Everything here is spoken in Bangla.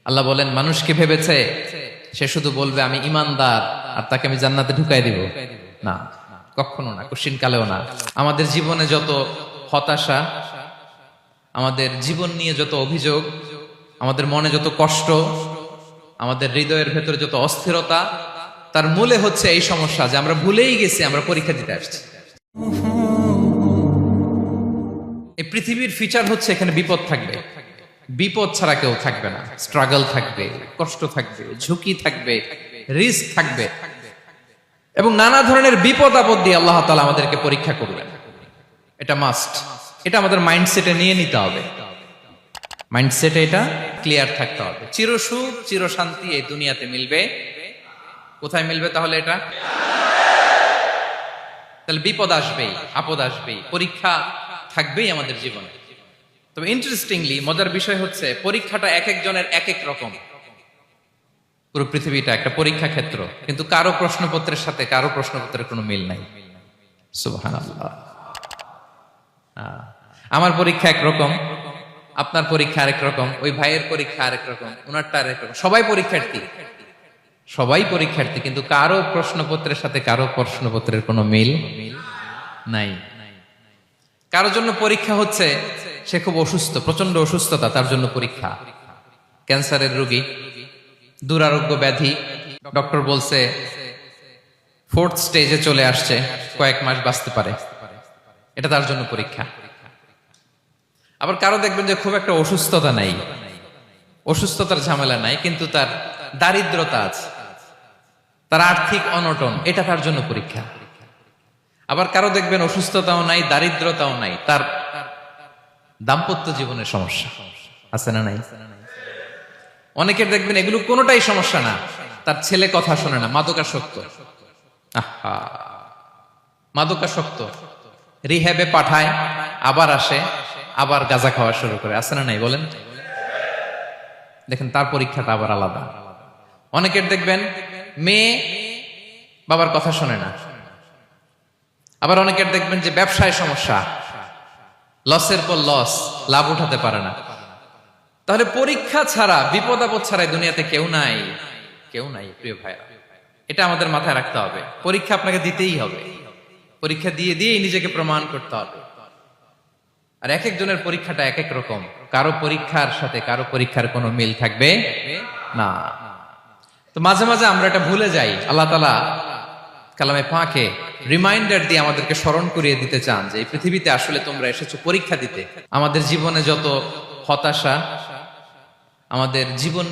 আল্লাহ বলেন মানুষকে ভেবেছে সে শুধু বলবে আমি ইমানদার আর তাকে আমি জান্নাতে ঢুকাই দিব? না, কখনো না, কঠিন কালেও না। আমাদের জীবনে যত হতাশা, আমাদের জীবন নিয়ে যত অভিযোগ, আমাদের মনে যত কষ্ট, আমাদের হৃদয়ের ভেতরে যত অস্থিরতা, তার মূলে হচ্ছে এই সমস্যা যে আমরা ভুলেই গেছি আমরা পরীক্ষা দিতে আসছি। এই পৃথিবীর ফিচার হচ্ছে এখানে বিপদ থাকবে, বিপদ ছাড়া কেউ থাকবে না। স্ট্রাগল থাকবে, কষ্ট থাকবে, ঝুঁকি থাকবে, রিস্ক থাকবে, এবং নানা ধরনের বিপদ আপদ দিয়ে আল্লাহ তাআলা আমাদেরকে পরীক্ষা করবেন। এটা মাস্ট, এটা আমাদের মাইন্ডসেটে নিয়ে নিতে হবে। মাইন্ডসেটে এটা ক্লিয়ার থাকতে হবে। চিরসুখ চিরশান্তি এই দুনিয়াতে মিলবে, কোথায় মিলবে তাহলে? এটা তাহলে বিপদ আসবেই, আপদ আসবেই, পরীক্ষা থাকবেই আমাদের জীবনে। তবে ইন্টারেস্টিংলি মজার বিষয় হচ্ছে পরীক্ষাটা এক একজনের এক এক রকম। পুরো পৃথিবীটা একটা পরীক্ষা ক্ষেত্র, কিন্তু কারো প্রশ্নপত্রের সাথে কারো প্রশ্নপত্রের কোনো মিল নাই। সুবহানাল্লাহ। আমার পরীক্ষা একরকম, আপনার পরীক্ষা আরেক রকম, ওই ভাইয়ের পরীক্ষা আরেক রকম, ওনারটা আরেক রকম। সবাই পরীক্ষার্থী, সবাই পরীক্ষার্থী, কিন্তু কারো প্রশ্নপত্রের সাথে কারো প্রশ্নপত্রের কোনো মিল নাই। কারোর জন্য পরীক্ষা হচ্ছে সে খুব অসুস্থ, প্রচন্ড অসুস্থতা, তার জন্য পরীক্ষা। ক্যান্সারের রোগী, দুরারোগ্য ব্যাধি, ডক্টর বলছে 4th স্টেজে চলে আসছে, কয়েক মাস বাঁচতে পারে, এটা তার জন্য পরীক্ষা। আবার কারো দেখবেন যে খুব একটা অসুস্থতা নাই, অসুস্থতার ঝামেলা নাই, কিন্তু তার দারিদ্রতা আছে, তার আর্থিক অনটন, এটা তার জন্য পরীক্ষা। আবার কারো দেখবেন অসুস্থতাও নাই, দারিদ্রতাও নাই, তার দাম্পত্য জীবনের সমস্যা আছে না নাই? অনেকের দেখবেন এগুলো কোনোটাই সমস্যা না, তার ছেলে কথা শোনে না, মাদকাসক্ত। আহা, মাদকাসক্ত, রিহ্যাবে পাঠায়, আবার আসে, আবার গাঁজা খাওয়া শুরু করে, আছে না নাই বলেন? দেখেন তার পরীক্ষাটা আবার আলাদা। অনেকের দেখবেন মেয়ে বাবার কথা শোনে না। আবার অনেকের দেখবেন যে ব্যবসায় সমস্যা, লসের পর লস, লাভ উঠাতে পারে না। তাহলে পরীক্ষা ছাড়া, বিপদ আপদ ছাড়া দুনিয়াতে কেউ নাই, কেউ নাই প্রিয় ভাইরা। এটা আমাদের মাথায় রাখতে হবে। পরীক্ষা আপনাকে দিতেই হবে, পরীক্ষা দিয়ে দিয়েই নিজেকে প্রমাণ করতে হবে। আর এক একজনের পরীক্ষাটা এক এক রকম, কারো পরীক্ষার সাথে কারো পরীক্ষার কোনো মিল থাকবে না। তো মাঝে মাঝে আমরা এটা ভুলে যাই। আল্লাহ তাআলা কালামে পাকে রিমাইন্ডার দিয়ে আমাদেরকে স্মরণ করিয়ে দিতে চান যে এই পৃথিবীতে আসলে তোমরা এসেছো পরীক্ষা দিতে। আমাদের জীবনে যত হতাশা, আমাদের জীবন